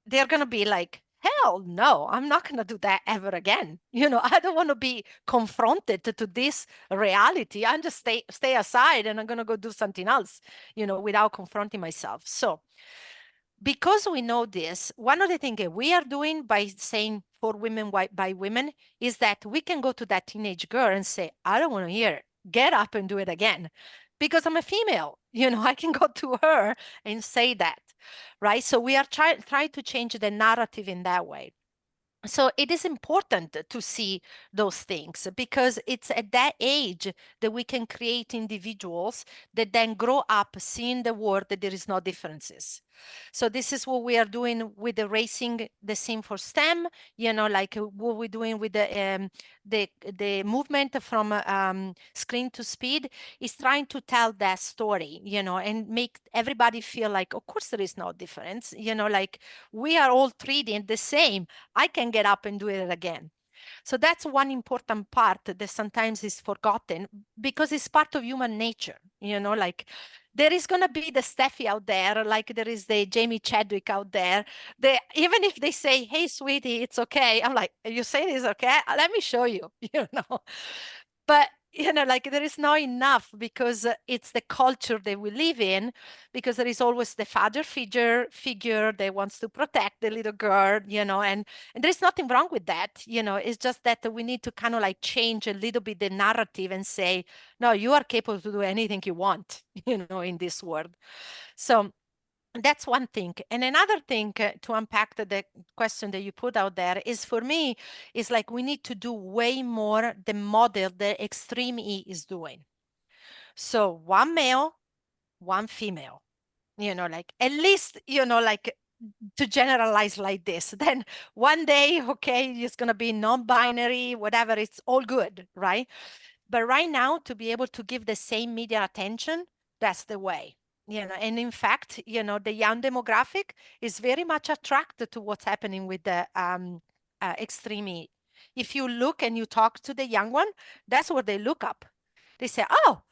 They're going to be like, hell no, I'm not going to do that ever again. I don't want to be confronted to this reality. I'm just stay aside and I'm going to go do something else, without confronting myself. So because we know this, one of the things that we are doing by saying for women, by women, is that we can go to that teenage girl and say, I don't want to hear it. Get up and do it again. Because I'm a female, I can go to her and say that, right? So we are trying to change the narrative in that way. So it is important to see those things, because it's at that age that we can create individuals that then grow up seeing the world that there is no differences. So this is what we are doing with the racing, the same for STEM, like what we're doing with the movement from screen to speed is trying to tell that story, and make everybody feel like, of course there is no difference, like we are all treated the same. I can get up and do it again. So that's one important part that sometimes is forgotten, because it's part of human nature, like there is going to be the Stefy out there, like there is the Jamie Chadwick out there. Even if they say, hey, sweetie, it's okay. I'm like, you say it's okay? Let me show you, But like there is not enough, because it's the culture that we live in, because there is always the father figure that wants to protect the little girl, and there's nothing wrong with that, it's just that we need to kind of like change a little bit the narrative and say, no, you are capable to do anything you want, in this world. So that's one thing. And another thing to unpack the question that you put out there is, for me, is like we need to do way more the model that Extreme E is doing. So one male, one female, like at least, like to generalize like this. Then one day, okay, it's going to be non-binary, whatever, it's all good, right? But right now, to be able to give the same media attention, that's the way. And in fact, the young demographic is very much attracted to what's happening with the extreme E. If you look and you talk to the young one, that's what they look up. They say, oh,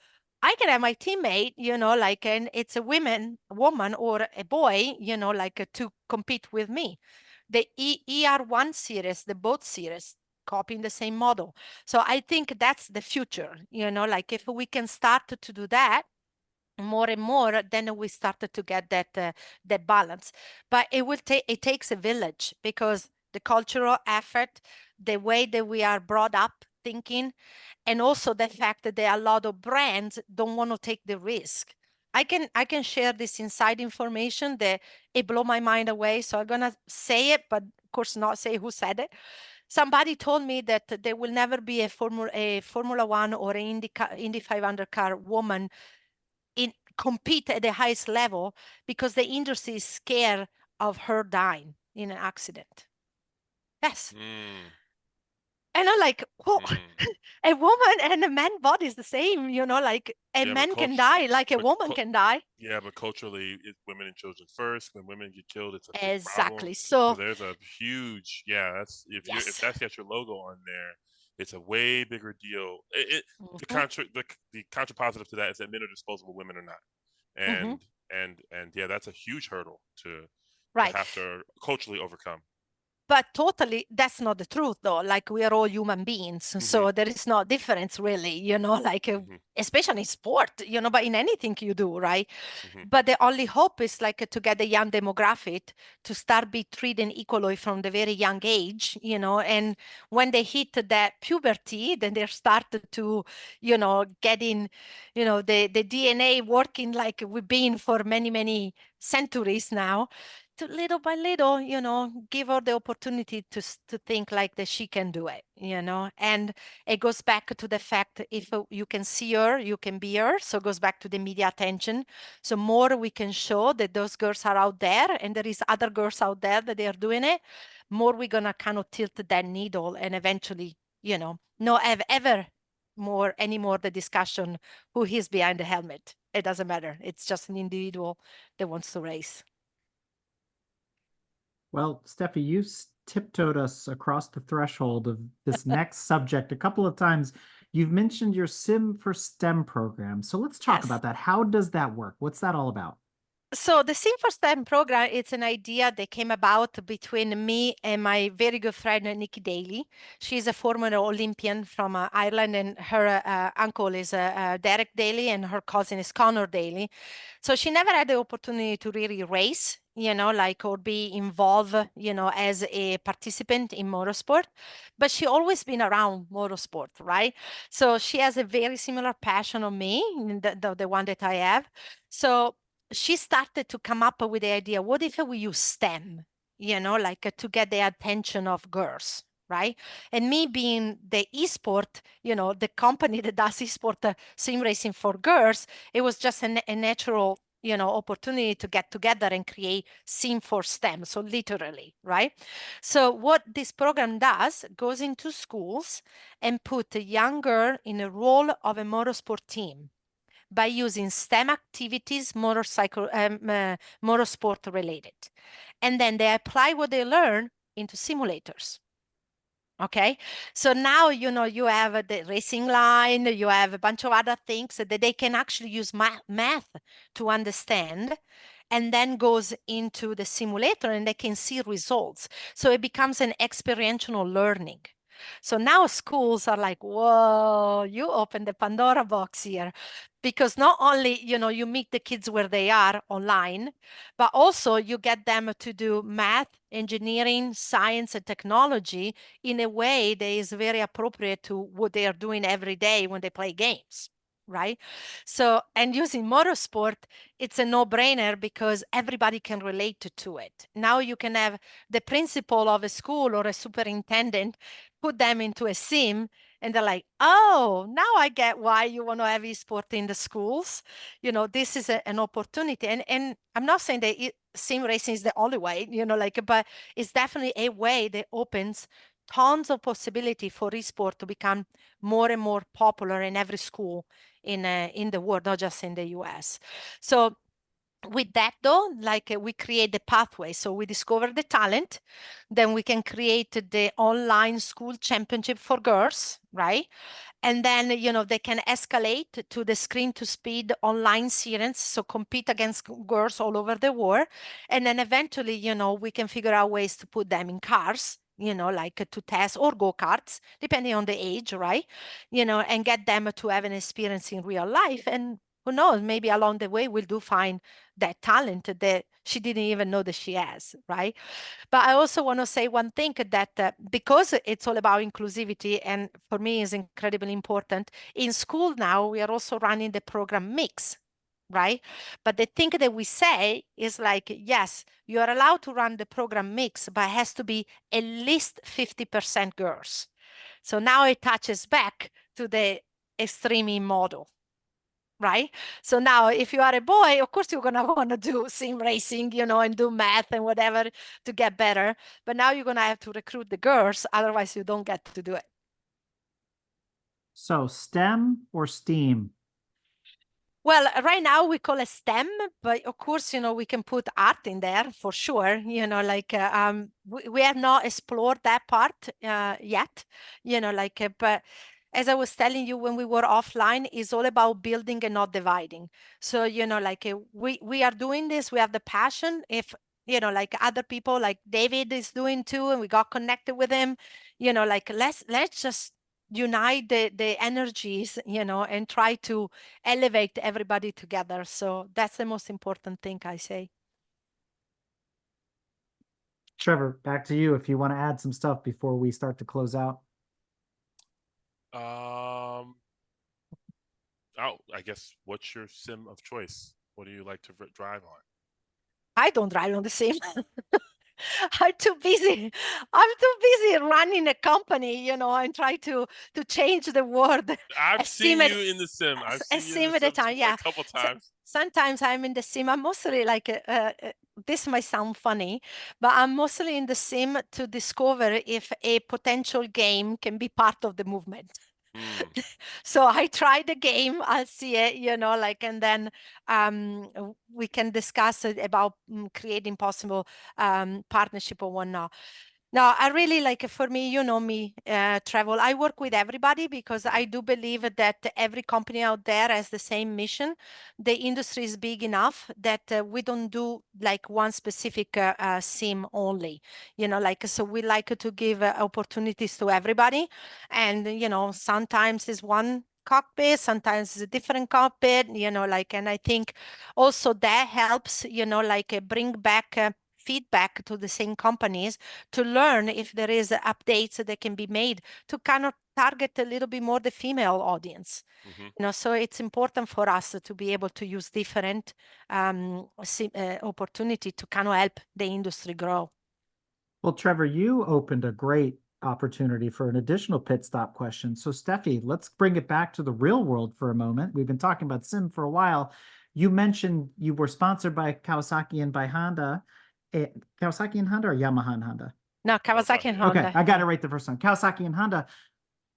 I can have my teammate, like, and it's a woman or a boy, like to compete with me. The ER1 series, the boat series, copying the same model. So I think that's the future, like if we can start to do that, more and more, then we started to get that balance. But it takes a village, because the cultural effort, the way that we are brought up thinking, and also the fact that there are a lot of brands don't want to take the risk. I can share this inside information that it blew my mind away, so I'm gonna say it, but of course not say who said it. Somebody told me that there will never be a Formula One or an Indy 500 car woman compete at the highest level, because the industry is scared of her dying in an accident. Yes. Mm, And I'm like, well, mm. a woman and a man body is the same, like a Yeah, but man can die like a but woman can die. yeah, but culturally, it's women and children first. When women get killed, it's a big problem. Exactly. So So, there's a huge, yeah. That's if yes. that's got your logo on there, it's a way bigger deal. The Mhm, the contrapositive to that is that men are disposable, women are not, mhm. and yeah, that's a huge hurdle to Right. have to culturally overcome. But totally, that's not the truth, though. Like, we are all human beings, Hmm. so there is no difference, really. Like, Hmm. especially in sport, but in anything you do, right? Hmm. But the only hope is like to get the young demographic to start be treated equally from the very young age, and when they hit that puberty, then they start to, getting, the DNA working like we've been for many, many centuries now, to little by little, give her the opportunity to think like that she can do it, and it goes back to the fact, if you can see her, you can be her. So it goes back to the media attention. So more we can show that those girls are out there, and there is other girls out there that they are doing it, more we're gonna kind of tilt that needle, and eventually, no have ever more anymore the discussion who is behind the helmet. It doesn't matter. It's just an individual that wants to race. Well, Steffi, you've tiptoed us across the threshold of this next subject a couple of times. You've mentioned your Sim for STEM program. So let's talk Yes. about that. How does that work? What's that all about? So the Sim for STEM program, it's an idea that came about between me and my very good friend Nikki Daly. She's a former Olympian from Ireland, and her uncle is Derek Daly, and her cousin is Connor Daly. So she never had the opportunity to really race, like, or be involved, as a participant in motorsport, but she always been around motorsport, right? So she has a very similar passion on me, the one that I have. So she started to come up with the idea, what if we use STEM, like, to get the attention of girls, right? And me being the esport, the company that does esport sim racing for girls, it was just a natural, opportunity to get together and create sim for STEM. So literally, right? So what this program does, goes into schools and put a young girl in a role of a motorsport team by using STEM activities, motorsport related. And then they apply what they learn into simulators. Okay, so now you have the racing line, you have a bunch of other things that they can actually use math to understand, and then goes into the simulator and they can see results. So it becomes an experiential learning. So now schools are like, whoa, you open the Pandora box here. Because not only, you meet the kids where they are online, but also you get them to do math, engineering, science, and technology in a way that is very appropriate to what they are doing every day when they play games, right? So, and using motorsport, it's a no-brainer because everybody can relate to it. Now you can have the principal of a school or a superintendent put them into a sim, and they're like, oh, now I get why you want to have esport in the schools. This is an opportunity. And I'm not saying that sim racing is the only way, like, but it's definitely a way that opens tons of possibility for esport to become more and more popular in every school in the world, not just in the US. So with that, though, like, we create the pathway. So we discover the talent, then we can create the online school championship for girls, right? And then they can escalate to the screen to speed online series, so compete against girls all over the world. And then eventually we can figure out ways to put them in cars, like, to test, or go-karts, depending on the age, right? And get them to have an experience in real life, and who knows, maybe along the way we'll do find that talent that she didn't even know that she has, right? But I also want to say one thing, that because it's all about inclusivity, and for me is incredibly important, in school now we are also running the program mix, right? But the thing that we say is like, yes, you are allowed to run the program mix, but it has to be at least 50% girls. So now it touches back to the extreme model, right? So now if you are a boy, of course you're going to want to do sim racing, and do math and whatever to get better. But now you're going to have to recruit the girls. Otherwise you don't get to do it. So STEM or STEAM? Well, right now we call it STEM, but of course, we can put art in there for sure. We have not explored that part yet, but as I was telling you when we were offline, it's all about building and not dividing. So, we are doing this, we have the passion. If, like other people, like David is doing too, and we got connected with him, let's just unite the energies, and try to elevate everybody together. So that's the most important thing I say. Trevor, back to you if you want to add some stuff before we start to close out. Oh, I guess, what's your sim of choice? What do you like to drive on? I don't drive on the sim. I'm too busy. I'm too busy running a company, and try to change the world. I've seen you in the sim. A I've seen you in sim the at a sim time. Yeah. a couple So, times. sometimes I'm in the sim. I'm mostly like this might sound funny, but I'm mostly in the sim to discover if a potential game can be part of the movement. Mm. So I try the game, I'll see it, and then we can discuss it about creating possible partnership or whatnot. No, I really like, for me, me, travel. I work with everybody because I do believe that every company out there has the same mission. The industry is big enough that we don't do like one specific sim only, so we like to give opportunities to everybody. And, sometimes it's one cockpit, sometimes it's a different cockpit, and I think also that helps, bring back feedback to the same companies to learn if there is updates that can be made to kind of target a little bit more the female audience. Mm-hmm. So it's important for us to be able to use different opportunity to kind of help the industry grow. Well, Trevor, you opened a great opportunity for an additional pit stop question. So, Steffi, let's bring it back to the real world for a moment. We've been talking about sim for a while. You mentioned you were sponsored by Kawasaki and by Honda. Kawasaki and Honda or Yamaha and Honda? No, Kawasaki and Okay, Honda. I got it right the first time. Kawasaki and Honda.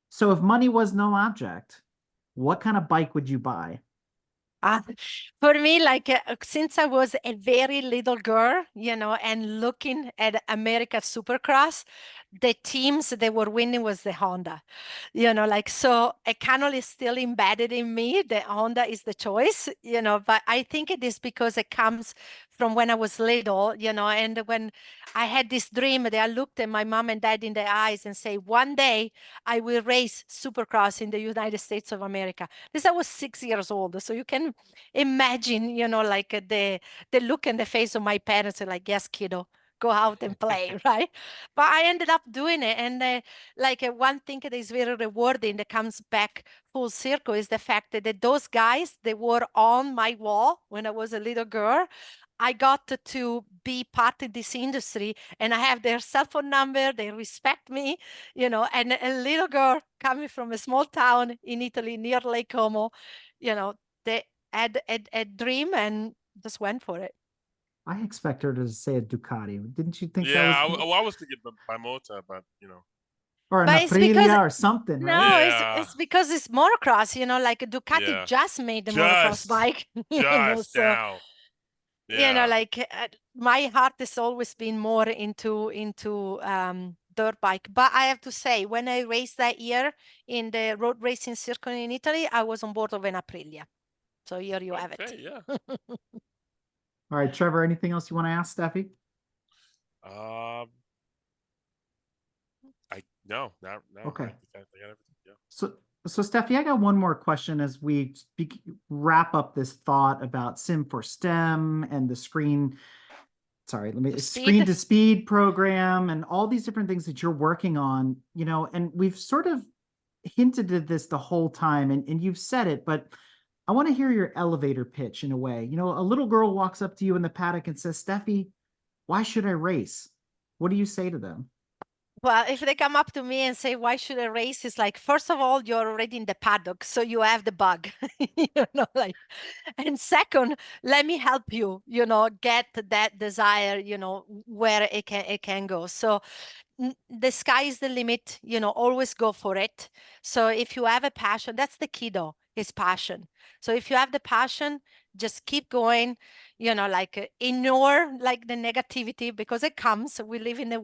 So, if money was no object, what kind of bike would you buy? For me, like since I was a very little girl, and looking at America Supercross, the teams that were winning was the Honda, so it kind of is still embedded in me. The Honda is the choice, but I think it is because it comes from when I was little, and when I had this dream that I looked at my mom and dad in the eyes and say, one day I will race Supercross in the United States of America. This I was 6 years old, so you can imagine, like the look in the face of my parents, like, yes, kiddo, go out and play, right? But I ended up doing it, and one thing that is very rewarding that comes back full circle is the fact that those guys, they were on my wall when I was a little girl. I got to be part of this industry, and I have their cell phone number. They respect me, and a little girl coming from a small town in Italy near Lake Como, they had a dream and just went for it. I expect her to say a Ducati. Didn't you think that Yeah, was, I was thinking by Mota, but or an But it's because Aprilia or something, right? no, Yeah. it's because it's motocross, like Ducati Yeah. just made the motocross bike, Just so now. Yeah. my heart has always been more into dirt bike. But I have to say, when I raced that year in the road racing circuit in Italy, I was on board of an Aprilia. So here you have Okay, it. yeah. All right, Trevor, anything else you want to ask Steffi? Um, I no, not no. Okay. I got everything. Yeah. So Steffi, I got one more question as we speak. wrap up this thought about Sim for STEM and the To screen speed. to speed program and all these different things that you're working on, and we've sort of hinted at this the whole time, and you've said it, but I want to hear your elevator pitch in a way. A little girl walks up to you in the paddock and says, Steffi, why should I race? What do you say to them? Well, if they come up to me and say, "Why should I race?" It's like, first of all, you're already in the paddock, so you have the bug, like. And second, let me help you, get that desire, where it can go. So the sky is the limit, always go for it. So if you have a passion, that's the key though, is passion. So if you have the passion, just keep going, ignore like the negativity, because it comes. We live in a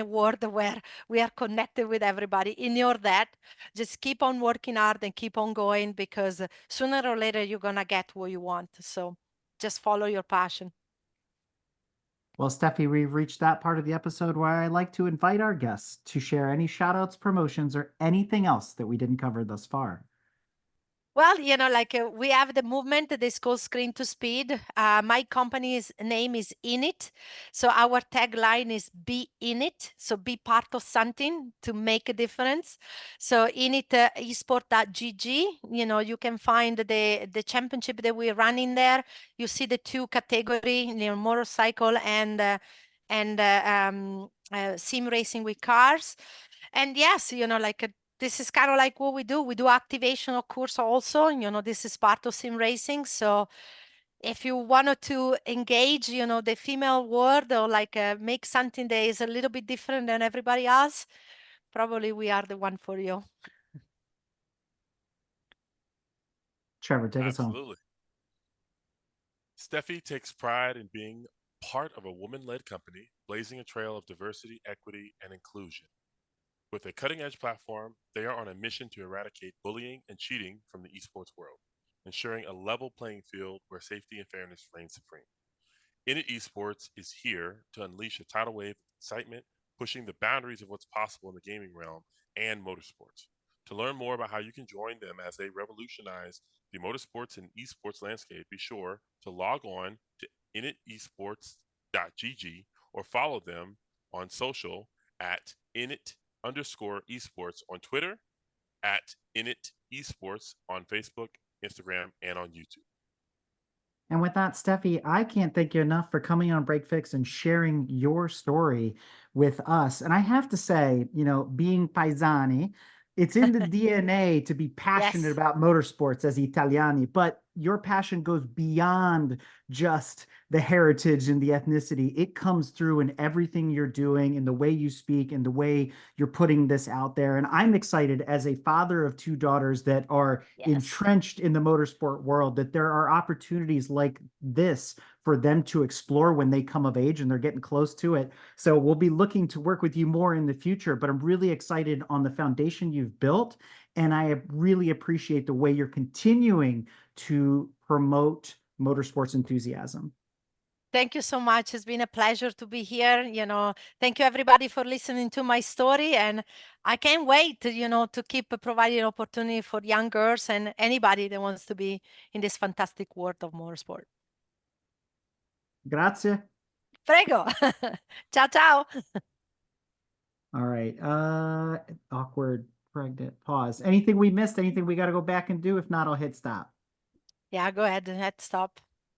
world where we are connected with everybody. Ignore that. Just keep on working hard and keep on going, because sooner or later you're gonna get what you want. So just follow your passion. Well, Steffi, we've reached that part of the episode where I like to invite our guests to share any shout outs, promotions, or anything else that we didn't cover thus far. Well, we have the movement that is called Screen to Speed. My company's name is Init. So our tagline is be in it. So be part of something to make a difference. So Init esport.gg, you can find the championship that we're running there. You see the two category, motorcycle and sim racing with cars. And yes, this is kind of like what we do. We do activation of course also, this is part of sim racing. So if you wanted to engage, the female world, or like make something that is a little bit different than everybody else, probably we are the one for you. Trevor, take us home. Absolutely. Steffi takes pride in being part of a woman led company, blazing a trail of diversity, equity, and inclusion. With a cutting edge platform, they are on a mission to eradicate bullying and cheating from the esports world, ensuring a level playing field where safety and fairness reign supreme. Init Esports is here to unleash a tidal wave of excitement, pushing the boundaries of what's possible in the gaming realm and motorsports. To learn more about how you can join them as they revolutionize the motorsports and esports landscape, be sure to log on to initesports.gg or follow them on social at init_esports on Twitter, at init esports on Facebook, Instagram, and on YouTube. And with that, Steffi, I can't thank you enough for coming on Break Fix and sharing your story with us. And I have to say, being paisani, it's in the DNA to be passionate Yes. about motorsports as Italiani, but your passion goes beyond just the heritage and the ethnicity. It comes through in everything you're doing, in the way you speak, and the way you're putting this out there. And I'm excited as a father of two daughters that are Yes. entrenched in the motorsport world, that there are opportunities like this for them to explore when they come of age and they're getting close to it. So we'll be looking to work with you more in the future, but I'm really excited on the foundation you've built. And I really appreciate the way you're continuing to promote motorsports enthusiasm. Thank you so much. It's been a pleasure to be here. Thank you everybody for listening to my story. And I can't wait, to keep providing opportunity for young girls and anybody that wants to be in this fantastic world of motorsport. Grazie. Prego. Ciao, ciao. All right. Awkward, pregnant, pause. Anything we missed? Anything we got to go back and do? If not, I'll hit stop. Yeah, go ahead and hit stop.